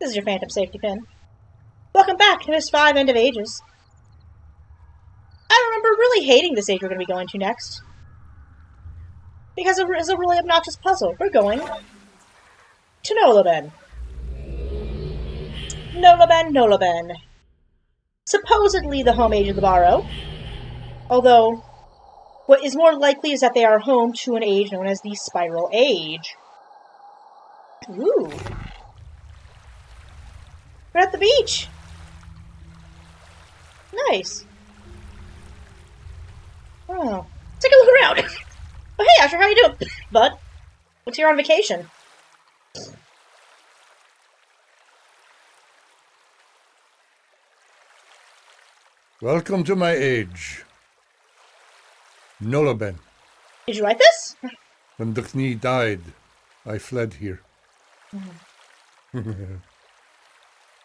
is your phantom safety pin. Welcome back to Myst V End of Ages. I remember really hating this age we're going to be going to next. Because it is a really obnoxious puzzle. We're going to Noloben. Noloben. Supposedly the home age of the Barrow. Although, what is more likely is that they are home to an age known as the Spiral Age. Ooh. We're at the beach. Nice. Oh. Take a look around. Oh, hey, Esher, how you doing? Bud, looks like you're on vacation. Welcome to my age. Noloben. Did you write this? When Dukni died, I fled here.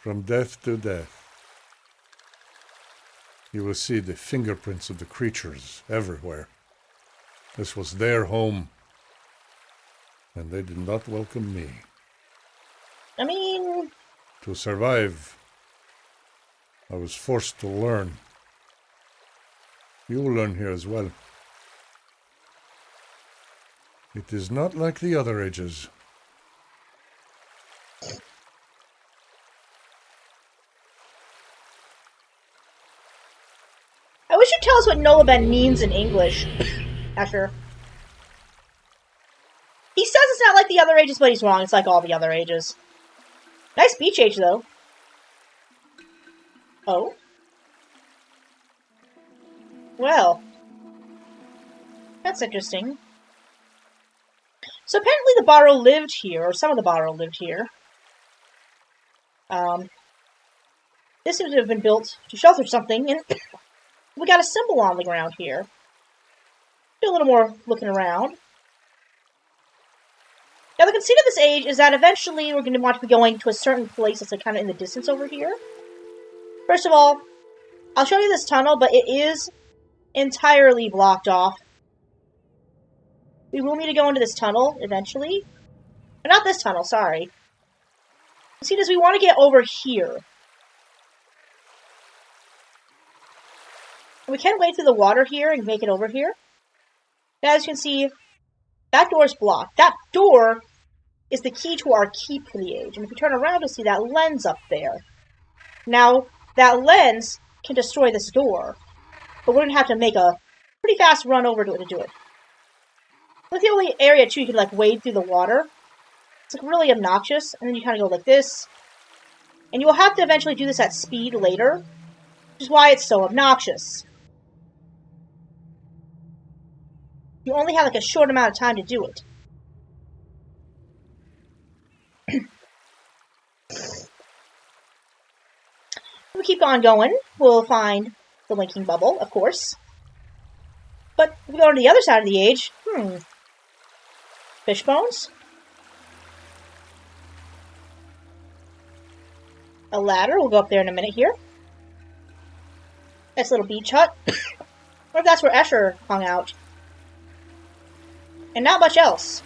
From death to death. You will see the fingerprints of the creatures everywhere. This was their home, and they did not welcome me. I mean... To survive, I was forced to learn. You will learn here as well. It is not like the other ages. I wish you'd tell us what Noloben means in English, Esher. He says it's not like the other ages, but he's wrong. It's like all the other ages. Nice beach age, though. Oh? Well. That's interesting. So apparently the Barrow lived here, or some of the Barrow lived here. This seems to have been built to shelter something, and we got a symbol on the ground here. Do a little more looking around. Now the conceit of this age is that eventually we're going to want to be going to a certain place that's like kind of in the distance over here. First of all, I'll show you this tunnel, but it is entirely blocked off. We will need to go into this tunnel eventually. But not this tunnel, sorry. The conceit is we want to get over here. We can wade through the water here and make it over here. Now, as you can see, that door is blocked. That door is the key to our keep for the age. And if you turn around, you'll see that lens up there. Now, that lens can destroy this door. But we're going to have to make a pretty fast run over to it to do it. That's the only area, too, you can, like, wade through the water. It's, like, really obnoxious. And then you kind of go like this. And you will have to eventually do this at speed later. Which is why it's so obnoxious. You only have, like, a short amount of time to do it. We keep on going. We'll find the linking bubble, of course. But if we go to the other side of the age, fish bones. A ladder. We'll go up there in a minute here. Nice little beach hut. Or if that's where Esher hung out. And not much else.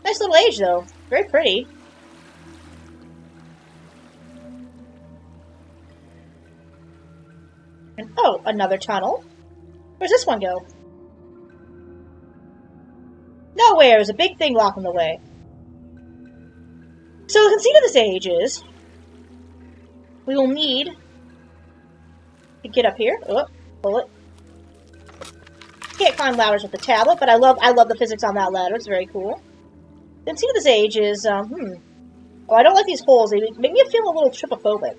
Nice little age, though. Very pretty. And, oh, another tunnel. Where's this one go? Nowhere. There's a big thing blocking the way. So the conceit of this age is we will need to get up here. Oh, pull it. Can't climb ladders with the tablet, but I love the physics on that ladder. It's very cool. The conceit of this age is, Oh, I don't like these holes. They make me feel a little trypophobic.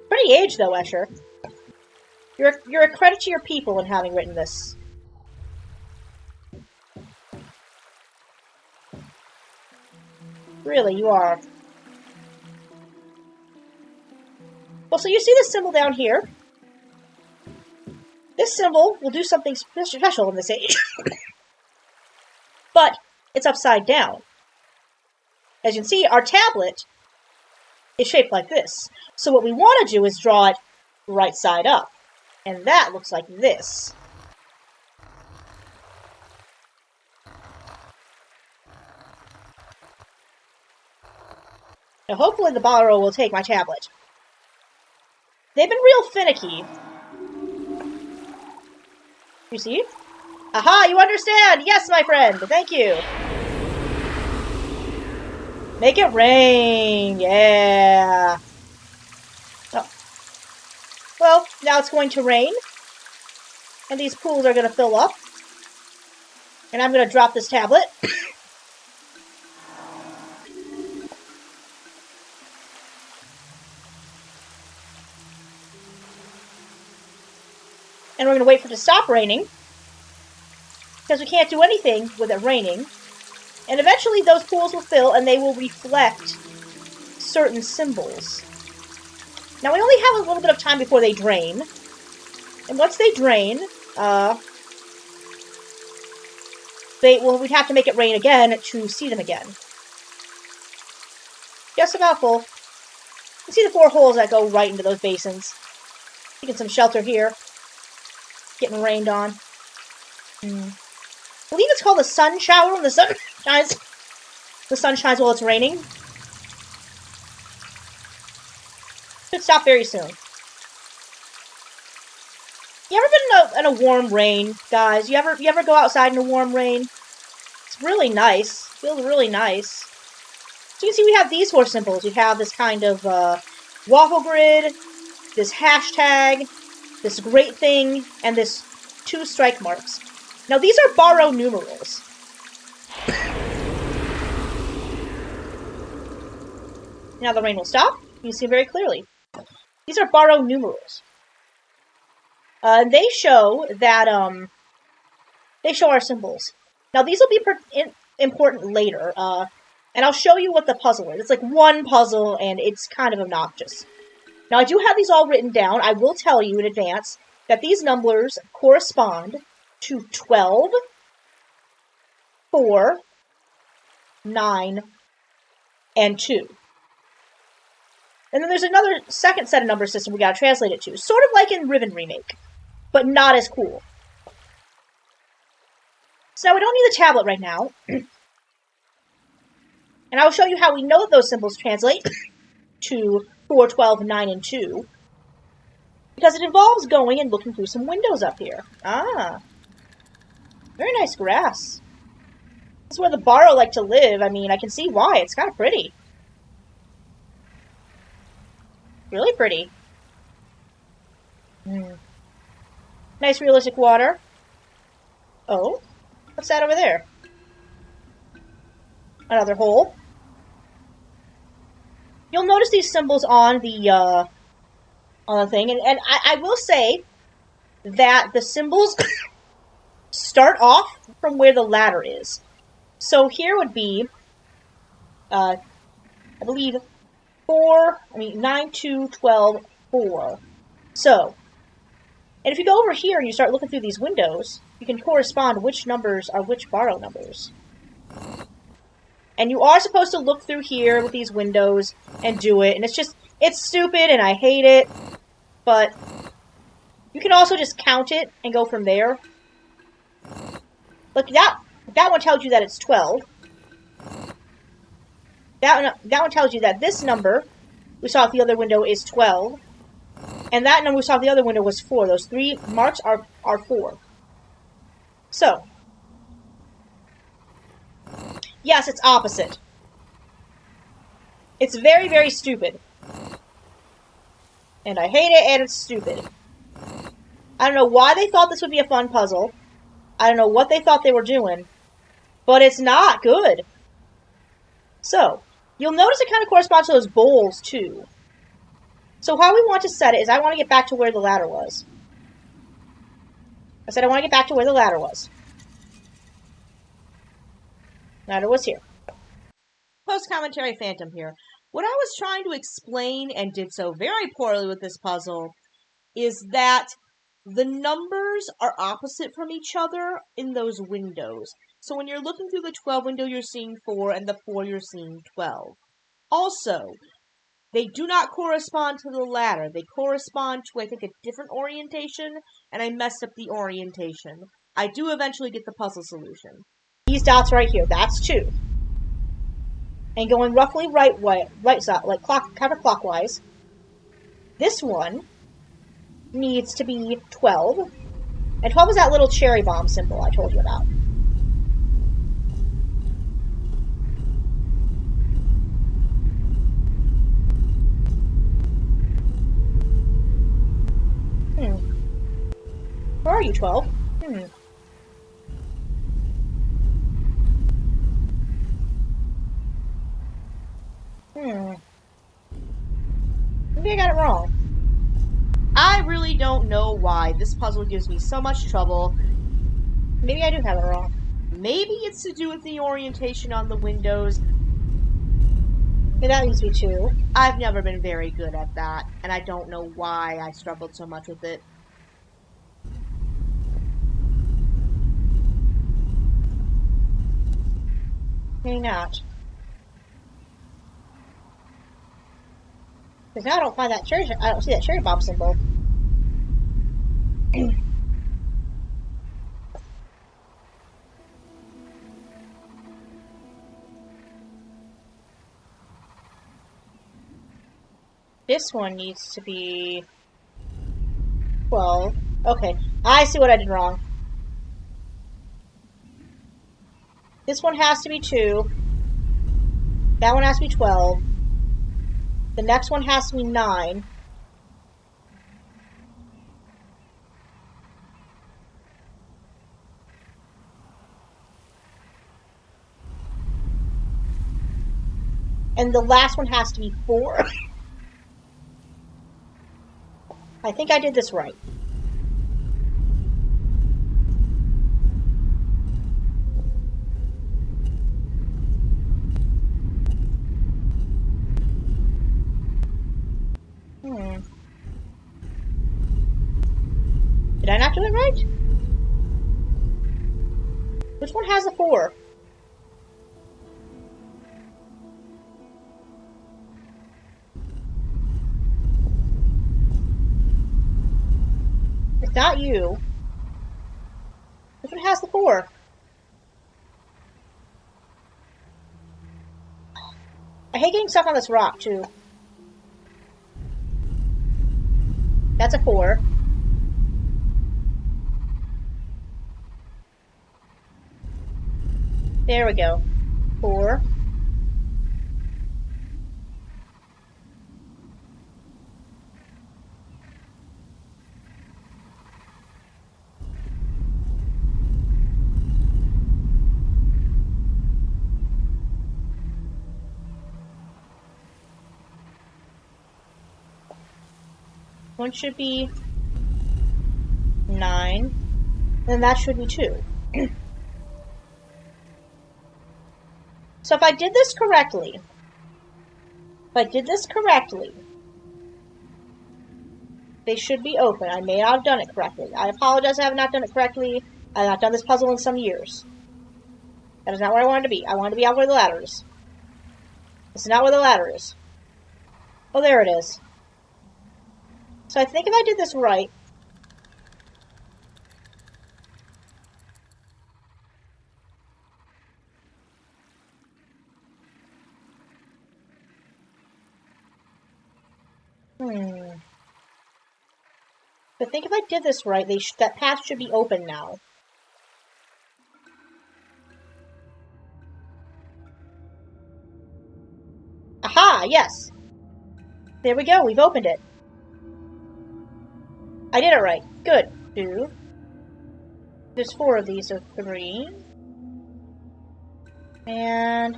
Pretty age, though, Esher. You're a credit to your people in having written this. Really, you are. Well, so you see this symbol down here. This symbol will do something special in this age. But it's upside down. As you can see, our tablet is shaped like this. So what we want to do is draw it right side up. And that looks like this. Now, hopefully the borrower will take my tablet. They've been real finicky. You see? Aha, you understand! Yes, my friend! Thank you! Make it rain! Yeah! Oh. Well, now it's going to rain. And these pools are going to fill up. And I'm going to drop this tablet. And we're going to wait for it to stop raining. Because we can't do anything with it raining. And eventually those pools will fill and they will reflect certain symbols. Now we only have a little bit of time before they drain. And once they drain, we'd have to make it rain again to see them again. Just about full. You can see the 4 holes that go right into those basins. Taking some shelter here. Getting rained on. I believe it's called the sun shower when the sun shines. The sun shines while it's raining. Should stop very soon. You ever been in a warm rain, guys? You ever go outside in a warm rain? It's really nice. Feels really nice. So you can see we have these 4 symbols. We have this kind of waffle grid, this hashtag, this great thing, and this 2 strike marks. Now these are borrow numerals. Now the rain will stop. You can see very clearly. These are borrow numerals. They show that they show our symbols. Now these will be important later. And I'll show you what the puzzle is. It's like one puzzle, and it's kind of obnoxious. Now, I do have these all written down. I will tell you in advance that these numbers correspond to 12, 4, 9, and 2. And then there's another second set of number system we gotta translate it to. Sort of like in Ribbon Remake, but not as cool. So now we don't need the tablet right now. And I will show you how we know that those symbols translate to 4, 12, 9, and 2. Because it involves going and looking through some windows up here. Ah. Very nice grass. This is where the Borrow like to live. I mean, I can see why. It's kind of pretty. Really pretty. Nice realistic water. Oh. What's that over there? Another hole. You'll notice these symbols on the thing, and I will say that the symbols start off from where the ladder is. So here would be, I believe, 9, 2, 12, 4. So, and if you go over here and you start looking through these windows, you can correspond which numbers are which borrow numbers. And you are supposed to look through here with these windows and do it. And it's stupid and I hate it. But you can also just count it and go from there. Look, that one tells you that it's 12. That one tells you that this number we saw at the other window is 12. And that number we saw at the other window was 4. Those 3 marks are 4. So, yes, it's opposite. It's very, very stupid. And I hate it, and it's stupid. I don't know why they thought this would be a fun puzzle. I don't know what they thought they were doing. But it's not good. So, you'll notice it kind of corresponds to those bowls, too. So how we want to set it is I want to get back to where the ladder was. I said I want to get back to where the ladder was. Ladder was here. Post-commentary Phantom here. What I was trying to explain, and did so very poorly with this puzzle, is that the numbers are opposite from each other in those windows. So when you're looking through the 12 window, you're seeing 4, and the 4, you're seeing 12. Also, they do not correspond to the ladder. They correspond to, I think, a different orientation, and I messed up the orientation. I do eventually get the puzzle solution. These dots right here, that's 2. and going roughly right side, like counterclockwise. This one needs to be 12. And 12 is that little cherry bomb symbol I told you about. Where are you, 12? Maybe I got it wrong. I really don't know why this puzzle gives me so much trouble. Maybe I do have it wrong. Maybe it's to do with the orientation on the windows. Okay, that needs to be 2. I've never been very good at that, and I don't know why I struggled so much with it. Maybe not. Because now I don't find that I don't see that cherry bomb symbol. This one needs to be 12. Okay, I see what I did wrong. This one has to be 2. That one has to be 12. The next one has to be 9. And the last one has to be 4. I think I did this right. Did I not do it right? Which one has a 4? It's not you. Which one has the 4? I hate getting stuck on this rock, too. That's a 4. There we go. 4. One should be 9. And that should be 2. So if I did this correctly, they should be open. I may not have done it correctly. I apologize I have not done it correctly. I have not done this puzzle in some years. That is not where I wanted to be. I wanted to be out where the ladder is. This is not where the ladder is. Oh, there it is. So I think if I did this right... I think if I did this right, that path should be open now. Aha! Yes! There we go, we've opened it. I did it right. Good. 2. There's 4 of these, so 3. And...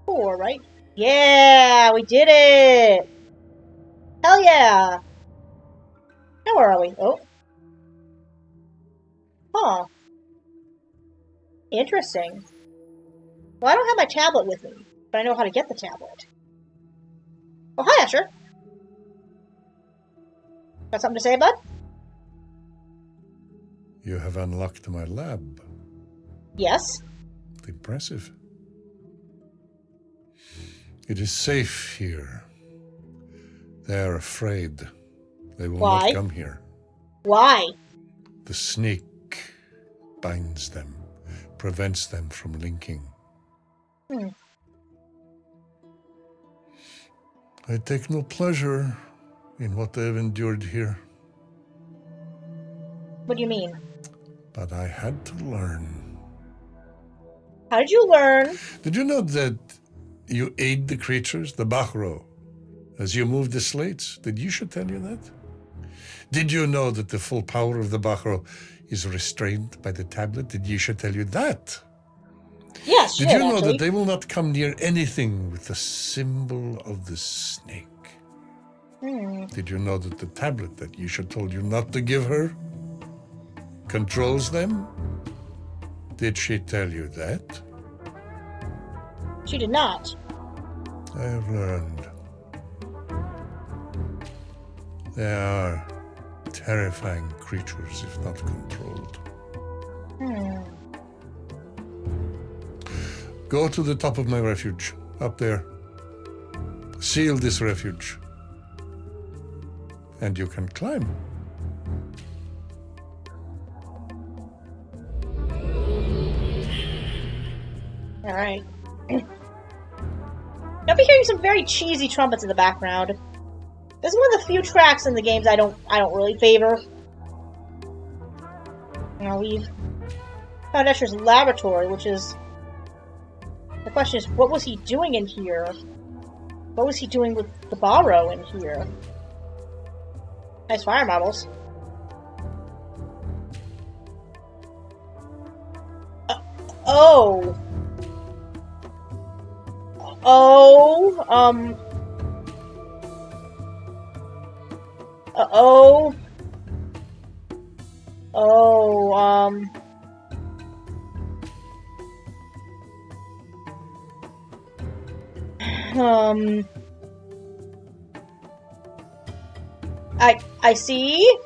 4, right? Yeah! We did it! Hell yeah! Now where are we? Oh. Huh. Interesting. Well, I don't have my tablet with me, but I know how to get the tablet. Oh, hi, Esher. Got something to say, bud? You have unlocked my lab. Yes. Impressive. It is safe here. They are afraid. They will not come here. Why? The snake binds them, prevents them from linking. Hmm. I take no pleasure in what I have endured here, What do you mean? but I had to learn. How did you learn? Did you know that you aid the creatures, the Bachro, as you move the slates? Did Yisha tell you that? Did you know that the full power of the Bachro is restrained by the tablet? Did Yisha tell you that? Yes, she Did did, you know actually. that they will not come near anything with the symbol of the snake? Did you know that the tablet that Yisha told you not to give her controls them? Did she tell you that? She did not. I have learned. They are terrifying creatures if not controlled. Go to the top of my refuge, up there. Seal this refuge. And you can climb. Alright. You'll be hearing some very cheesy trumpets in the background. This is one of the few tracks in the games I don't really favor. Now we've found Esher's laboratory, which is... The question is, what was he doing in here? What was he doing with the Barrow in here? Nice fire marbles. Oh! Oh, oh, I see.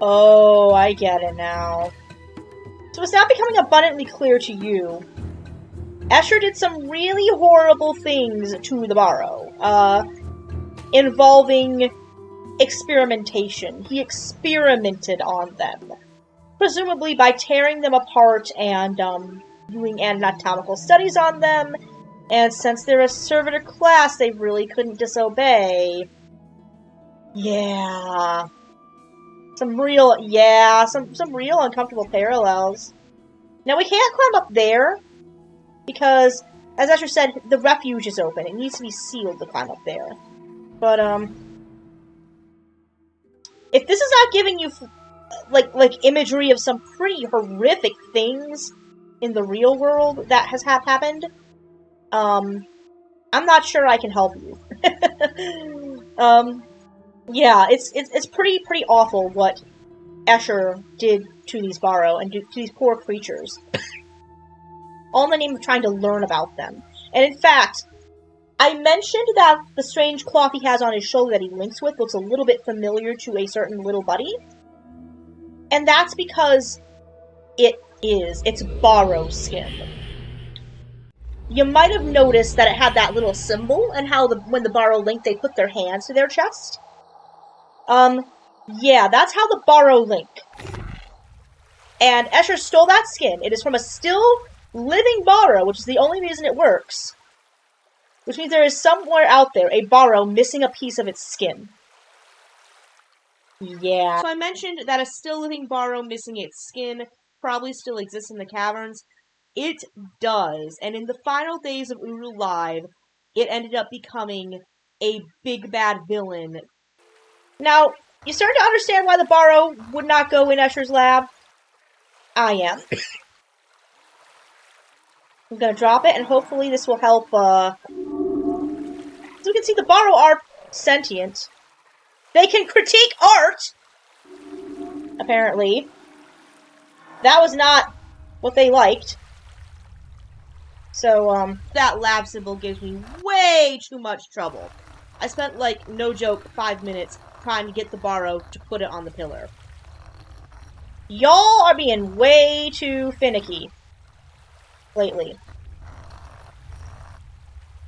Oh, I get it now. So it's now becoming abundantly clear to you. Esher did some really horrible things to the Barrow, involving experimentation. He experimented on them. Presumably by tearing them apart and, doing anatomical studies on them, and since they're a servitor class, they really couldn't disobey. Yeah. Some real uncomfortable parallels. Now we can't climb up there, because, as Esher said, the refuge is open. It needs to be sealed to climb up there. But, if this is not giving you, like imagery of some pretty horrific things in the real world that has happened, I'm not sure I can help you. Yeah, it's pretty awful what Esher did to these Barrow and to these poor creatures. All in the name of trying to learn about them. And in fact, I mentioned that the strange cloth he has on his shoulder that he links with looks a little bit familiar to a certain little buddy. And that's because it's Barrow skin. You might have noticed that it had that little symbol, and how when the Barrow link, they put their hands to their chest. Yeah, that's how the Barrow link. And Esher stole that skin. It is from a still living Barrow, which is the only reason it works. Which means there is somewhere out there a Barrow missing a piece of its skin. Yeah. So I mentioned that a still living Barrow missing its skin probably still exists in the caverns. It does. And in the final days of Uru Live, it ended up becoming a big bad villain. Now, you start to understand why the Barrow would not go in Esher's lab? I am. I'm gonna drop it, and hopefully this will help, So we can see the Barrow are sentient. They can critique art! Apparently. That was not what they liked. So, that lab symbol gives me way too much trouble. I spent, like, no joke, 5 minutes trying to get the Barrow to put it on the pillar. Y'all are being way too finicky lately.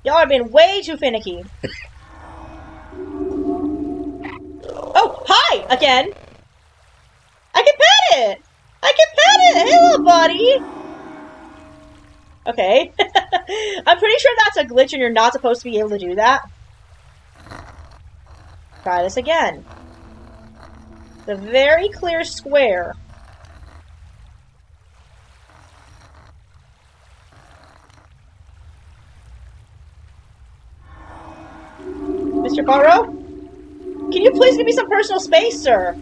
Y'all are being way too finicky. Oh, hi! Again! I can pet it! I can pet it! Hello, buddy! Okay. I'm pretty sure that's a glitch and you're not supposed to be able to do that. Try this again. It's a very clear square. Mr. Burrow? Can you please give me some personal space, sir?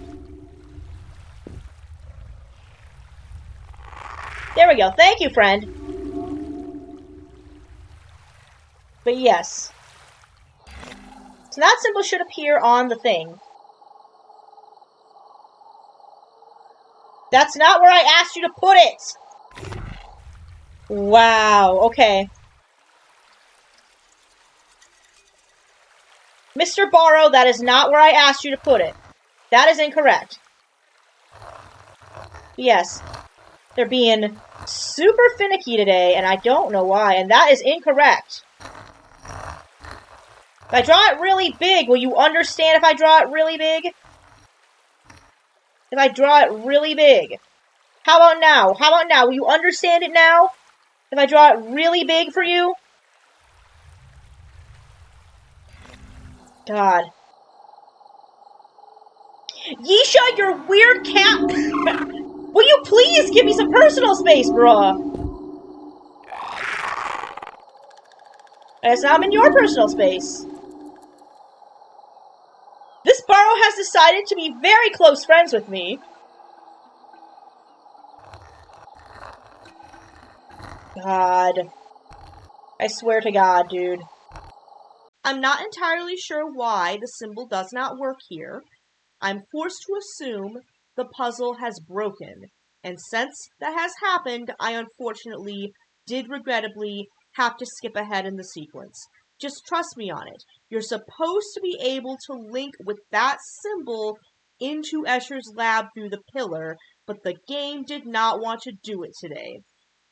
There we go. Thank you, friend. But yes. So that symbol should appear on the thing. That's not where I asked you to put it! Wow, okay. Mr. Borrow, that is not where I asked you to put it. That is incorrect. Yes. They're being super finicky today, and I don't know why, and that is incorrect. If I draw it really big, will you understand if I draw it really big? If I draw it really big. How about now? How about now? Will you understand it now? If I draw it really big for you? God. Yisha, your weird cat... Will you please give me some personal space, bruh? As I'm in your personal space. This Burrow has decided to be very close friends with me. God. I swear to God, dude. I'm not entirely sure why the symbol does not work here. I'm forced to assume the puzzle has broken. And since that has happened, I unfortunately did regrettably have to skip ahead in the sequence. Just trust me on it. You're supposed to be able to link with that symbol into Esher's lab through the pillar, but the game did not want to do it today.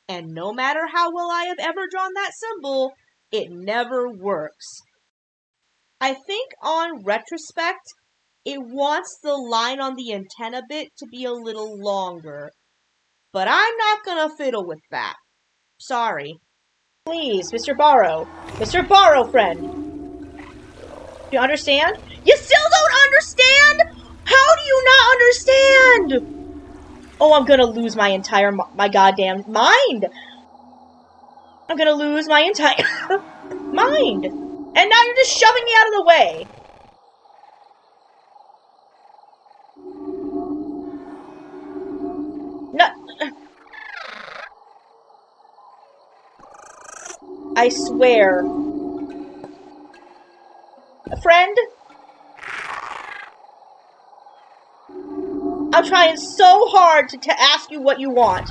And no matter how well I have ever drawn that symbol, it never works. I think on retrospect, it wants the line on the antenna bit to be a little longer. But I'm not gonna fiddle with that. Sorry. Please, Mr. Borrow. Mr. Borrow, friend. You understand? You still don't understand? How do you not understand? Oh, I'm gonna lose my goddamn mind. I'm gonna lose my entire mind. And now you're just shoving me out of the way. No. I swear. Friend? I'm trying so hard to ask you what you want.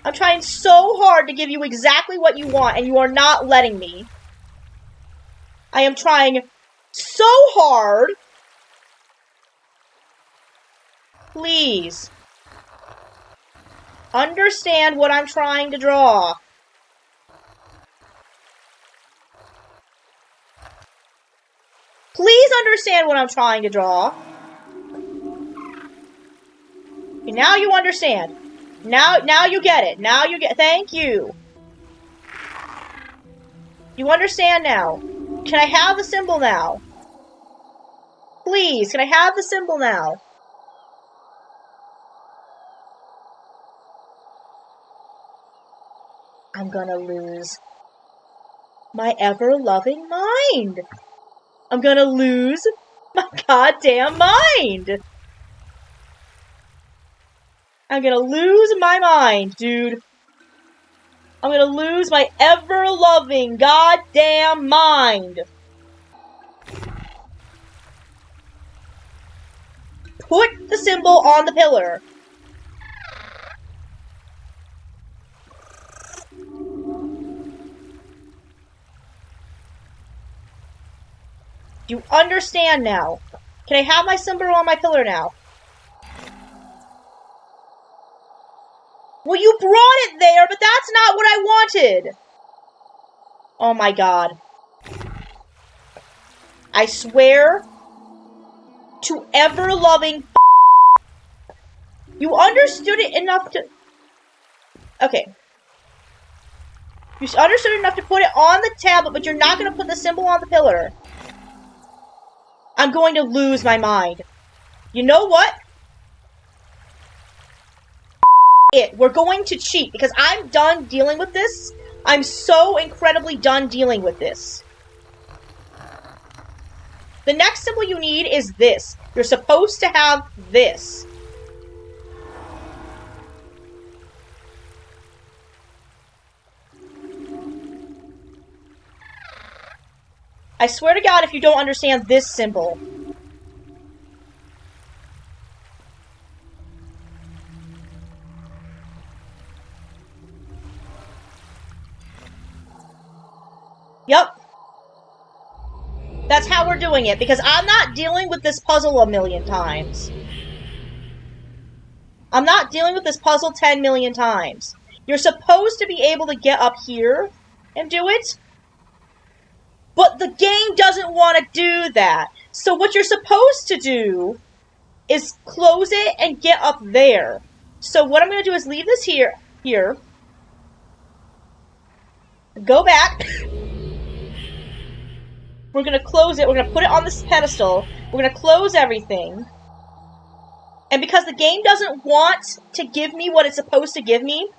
I'm trying so hard to give you exactly what you want, and you are not letting me. I am trying so hard. Please. Understand what I'm trying to draw. Please understand what I'm trying to draw. Okay, now you understand. Now you get it. Now you get. Thank you. You understand now. Can I have the symbol now? Please, can I have the symbol now? I'm gonna lose my ever-loving mind. I'm gonna lose my goddamn mind. I'm gonna lose my mind, dude. I'm gonna lose my ever-loving goddamn mind. Put the symbol on the pillar. Do you understand now? Can I have my symbol on my pillar now? Well, you brought it there, but that's not what I wanted. Oh my god. I swear to ever-loving You understood it enough to... Okay. You understood enough to put it on the tablet, but you're not going to put the symbol on the pillar. I'm going to lose my mind. You know what? We're going to cheat, because I'm done dealing with this. I'm so incredibly done dealing with this. The next symbol you need is this. You're supposed to have this. I swear to God if you don't understand this symbol. Yep. That's how we're doing it, because I'm not dealing with this puzzle a million times. I'm not dealing with this puzzle 10 million times. You're supposed to be able to get up here and do it, but the game doesn't want to do that. So what you're supposed to do is close it and get up there. So what I'm going to do is leave this here, go back. We're going to close it. We're going to put it on this pedestal. We're going to close everything. And because the game doesn't want to give me what it's supposed to give me,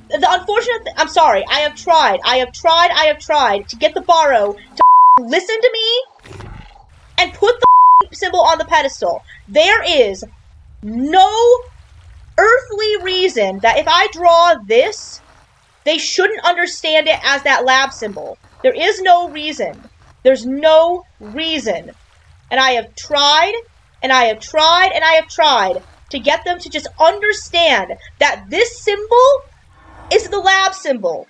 the unfortunate I'm sorry, I have tried to get the borrow to listen to me and put the symbol on the pedestal. There is no earthly reason that if I draw this, they shouldn't understand it as that lab symbol. There is no reason. There's no reason. And I have tried, and I have tried, and I have tried to get them to just understand that this symbol is the lab symbol.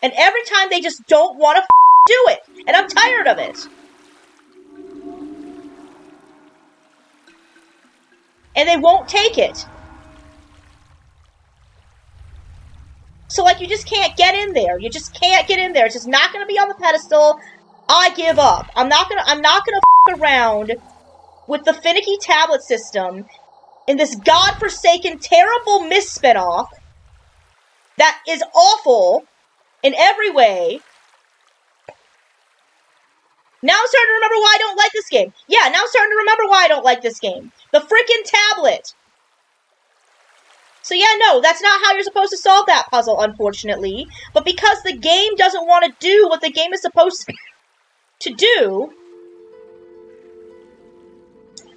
And every time they just don't want to do it. And I'm tired of it. And they won't take it. So, like, you just can't get in there. You just can't get in there. It's just not going to be on the pedestal. I give up. I'm not gonna f around with the finicky tablet system in this godforsaken, terrible Myst spinoff that is awful in every way. Now I'm starting to remember why I don't like this game. Yeah, now I'm starting to remember why I don't like this game. The freaking tablet. So yeah, no, that's not how you're supposed to solve that puzzle, unfortunately. But because the game doesn't want to do what the game is supposed to do,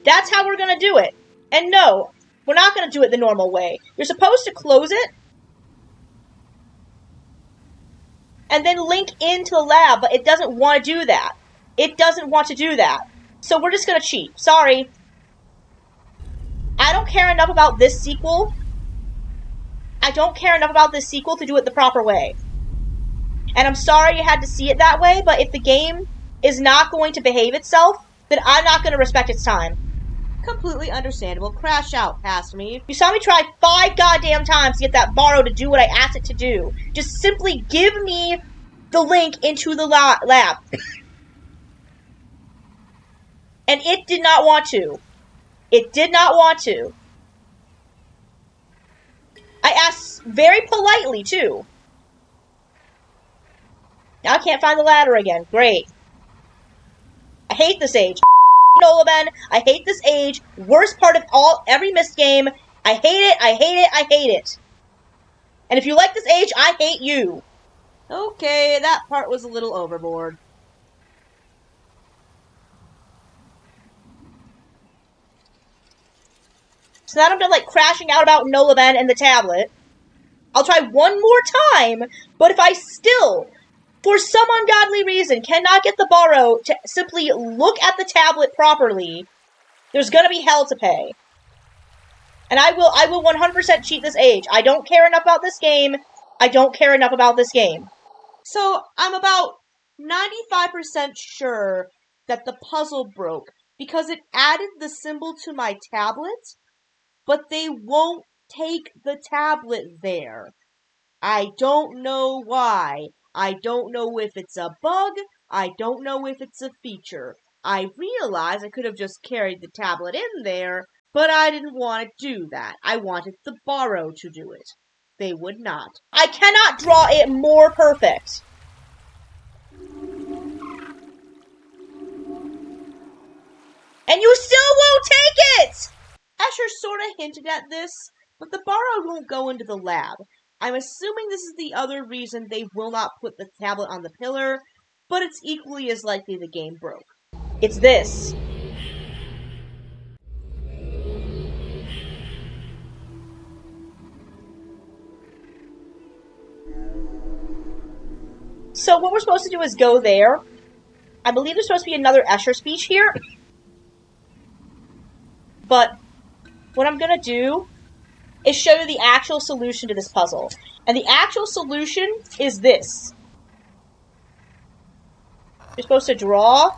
that's how we're going to do it. And no, we're not going to do it the normal way. You're supposed to close it and then link into the lab, but it doesn't want to do that. It doesn't want to do that. So we're just going to cheat. Sorry. I don't care enough about this sequel. I don't care enough about this sequel to do it the proper way. And I'm sorry you had to see it that way, but if the game is not going to behave itself, then I'm not going to respect its time. Completely understandable. Crash out past me. You saw me try 5 goddamn times to get that borrow to do what I asked it to do. Just simply give me the link into the lab. And it did not want to. It did not want to. I asked very politely, too. Now I can't find the ladder again. Great. I hate this age. Noloben. I hate this age. Worst part of every Myst game. I hate it. I hate it. I hate it. And if you like this age, I hate you. Okay, that part was a little overboard. So now I'm done, like, crashing out about Noloben and the tablet. I'll try one more time, but if I still, for some ungodly reason, cannot get the borrow to simply look at the tablet properly, there's gonna be hell to pay. And I will 100% cheat this age. I don't care enough about this game. I don't care enough about this game. So, I'm about 95% sure that the puzzle broke because it added the symbol to my tablet, but they won't take the tablet there. I don't know why. I don't know if it's a bug. I don't know if it's a feature. I realize I could have just carried the tablet in there, But I didn't want to do that. I wanted the Borrow to do it. They would not. I cannot draw it more perfect. And you still won't take it! Esher sort of hinted at this, but the Borrow won't go into the lab. I'm assuming this is the other reason they will not put the tablet on the pillar, but it's equally as likely the game broke. It's this. So what we're supposed to do is go there. I believe there's supposed to be another Esher speech here. But what I'm going to do is show you the actual solution to this puzzle. And the actual solution is this. You're supposed to draw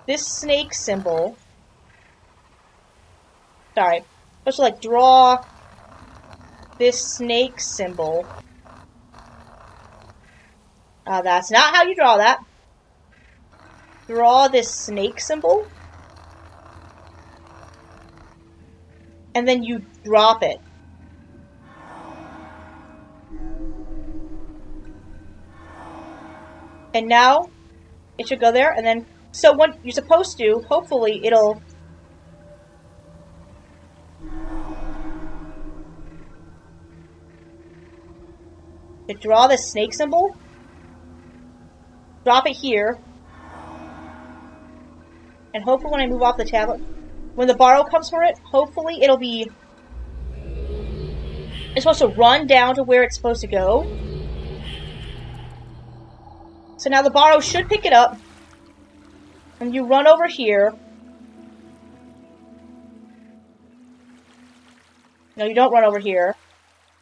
this snake symbol. Sorry. You're supposed to, draw this snake symbol. That's not how you draw that. Draw this snake symbol. And then you drop it. And now, it should go there, and then, so what you're supposed to, hopefully, it'll... to draw this snake symbol, drop it here, and hopefully when I move off the tablet, when the Borrow comes for it, hopefully it'll be... it's supposed to run down to where it's supposed to go. So now the Borrow should pick it up, and you run over here. No, you don't run over here.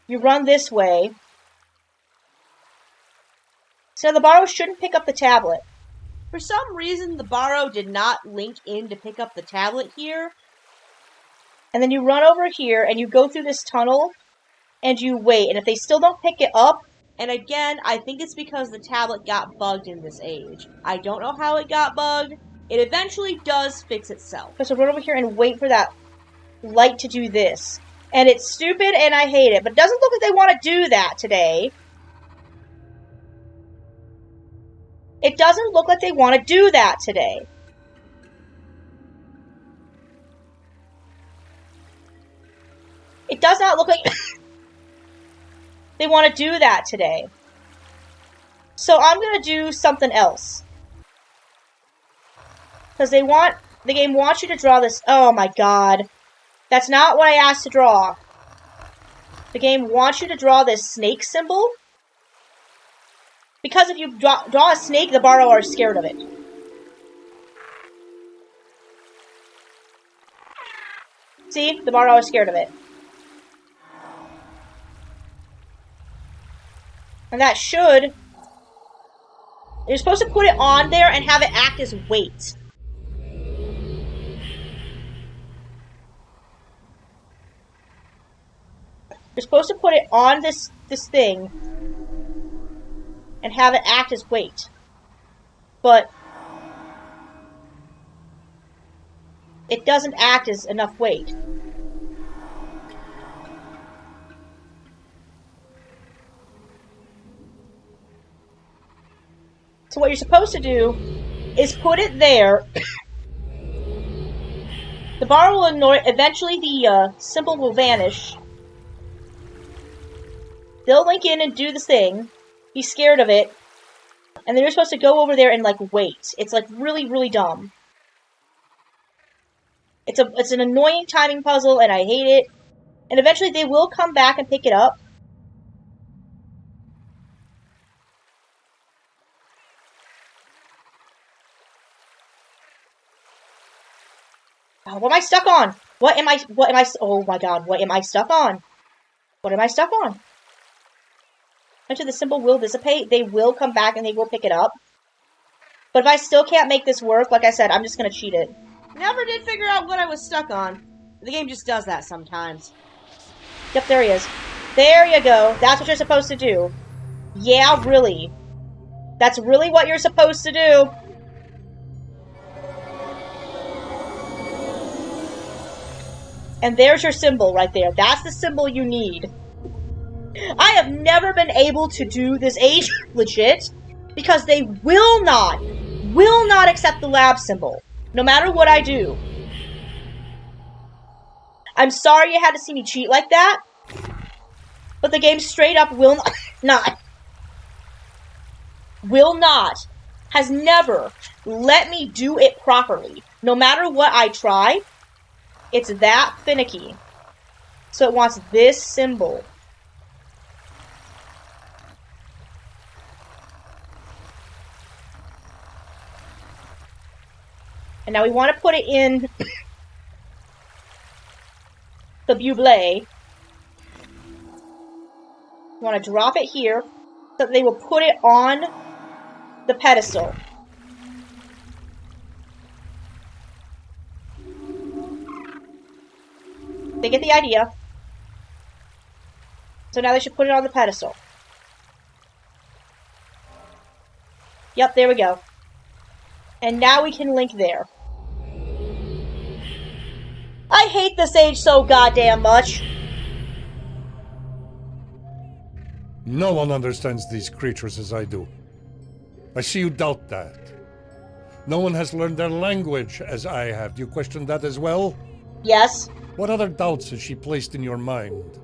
You run this way. So now the Borrow shouldn't pick up the tablet. For some reason, the Borrow did not link in to pick up the tablet here. And then you run over here, and you go through this tunnel, and you wait. And if they still don't pick it up, and again, I think it's because the tablet got bugged in this age. I don't know how it got bugged. It eventually does fix itself. So run over here and wait for that light to do this. And it's stupid and I hate it, but it doesn't look like they want to do that today. It doesn't look like they want to do that today. It does not look like... they want to do that today. So I'm going to do something else. Because the game wants you to draw this. Oh my god. That's not what I asked to draw. The game wants you to draw this snake symbol. Because if you draw a snake, the Borrow are scared of it. See? The Borrow are scared of it. And that should... you're supposed to put it on there and have it act as weight. You're supposed to put it on this thing and have it act as weight. But it doesn't act as enough weight. So what you're supposed to do is put it there. The Borrow will annoy. Eventually, the symbol will vanish. They'll link in and do the thing. Be scared of it. And then you're supposed to go over there and, wait. It's, really, really dumb. It's an annoying timing puzzle, and I hate it. And eventually they will come back and pick it up. Oh, what am I stuck on? Oh my god, what am I stuck on? What am I stuck on? Eventually the symbol will dissipate. They will come back and they will pick it up. But if I still can't make this work, like I said, I'm just going to cheat it. Never did figure out what I was stuck on. The game just does that sometimes. Yep, there he is. There you go. That's what you're supposed to do. Yeah, really. That's really what you're supposed to do. And there's your symbol right there. That's the symbol you need. I have never been able to do this age legit because they will not accept the lab symbol, no matter what I do. I'm sorry you had to see me cheat like that, but the game straight up will not, has never let me do it properly. No matter what I try, it's that finicky. So it wants this symbol. And now we want to put it in the buble. We want to drop it here so that they will put it on the pedestal. They get the idea. So now they should put it on the pedestal. Yep, there we go. And now we can link there. I hate this age so goddamn much. No one understands these creatures as I do. I see you doubt that. No one has learned their language as I have. Do you question that as well? Yes. What other doubts has she placed in your mind?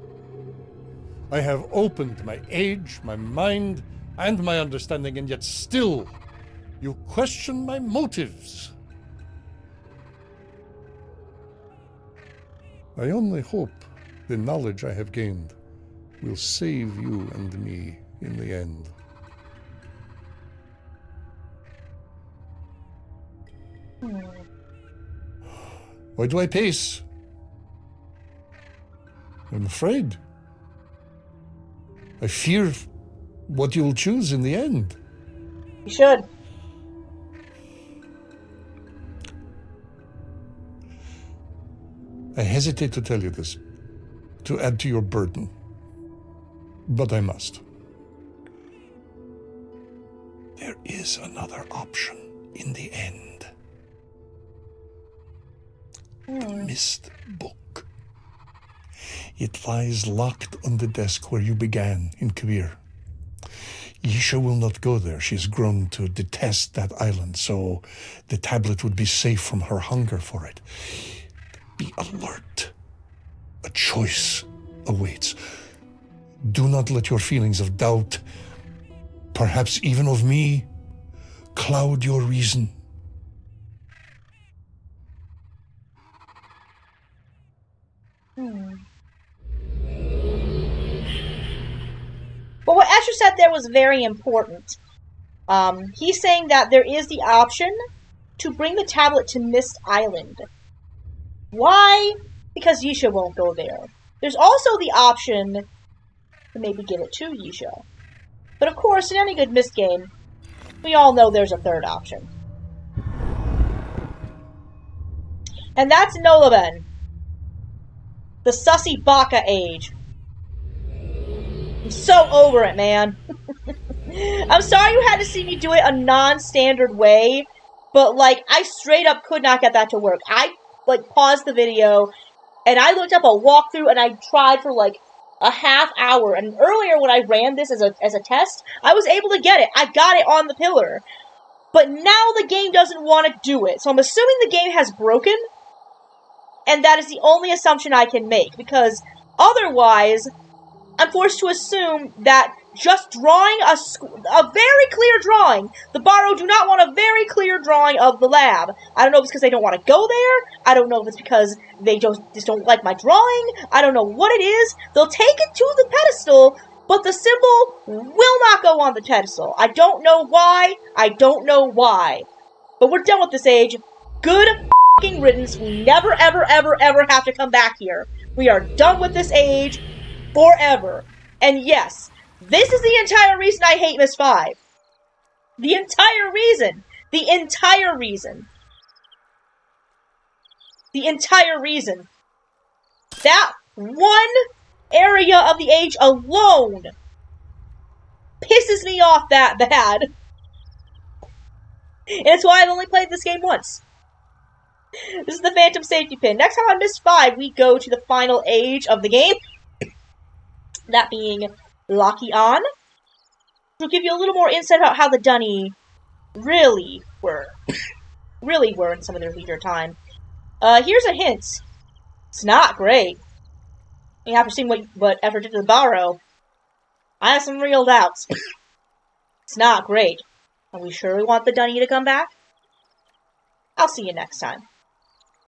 I have opened my age, my mind, and my understanding, and yet still you question my motives. I only hope the knowledge I have gained will save you and me in the end. Why do I pace? I'm afraid. I fear what you will choose in the end. You should. I hesitate to tell you this, to add to your burden, but I must. There is another option in the end. The Myst book. It lies locked on the desk where you began in Kabir. Yisha will not go there. She has grown to detest that island, so the tablet would be safe from her hunger for it. Be alert. A choice awaits. Do not let your feelings of doubt, perhaps even of me, cloud your reason. But what Esher said there was very important. He's saying that there is the option to bring the tablet to Myst Island. Why? Because Yisha won't go there. There's also the option to maybe give it to Yisha. But of course, in any good Myst game, we all know there's a third option. And that's Noloben. The sussy baka age. I'm so over it, man. I'm sorry you had to see me do it a non-standard way, but, like, I straight up could not get that to work. I, like, paused the video, and I looked up a walkthrough, and I tried for, like, a half hour. And earlier, when I ran this as a test, I was able to get it. I got it on the pillar. But now the game doesn't want to do it. So I'm assuming the game has broken, and that is the only assumption I can make, because otherwise, I'm forced to assume that just drawing a very clear drawing, the Barrow do not want a very clear drawing of the lab. I don't know if it's because they don't want to go there. I don't know if it's because they just don't like my drawing. I don't know what it is. They'll take it to the pedestal, but the symbol will not go on the pedestal. I don't know why. I don't know why. But we're done with this age. Good f***ing riddance. We never, ever, ever, ever have to come back here. We are done with this age forever. And yes, this is the entire reason I hate Myst V. The entire reason. The entire reason. The entire reason. That one area of the age alone pisses me off that bad. And it's why I've only played this game once. This is the Phantom Safety Pin. Next time on Myst V, we go to the final age of the game. That being Locky-On. We'll give you a little more insight about how the Dunny really were in some of their leisure time. Here's a hint. It's not great. I mean, after seeing what Esher did to the Barrow, I have some real doubts. It's not great. Are we sure we want the Dunny to come back? I'll see you next time.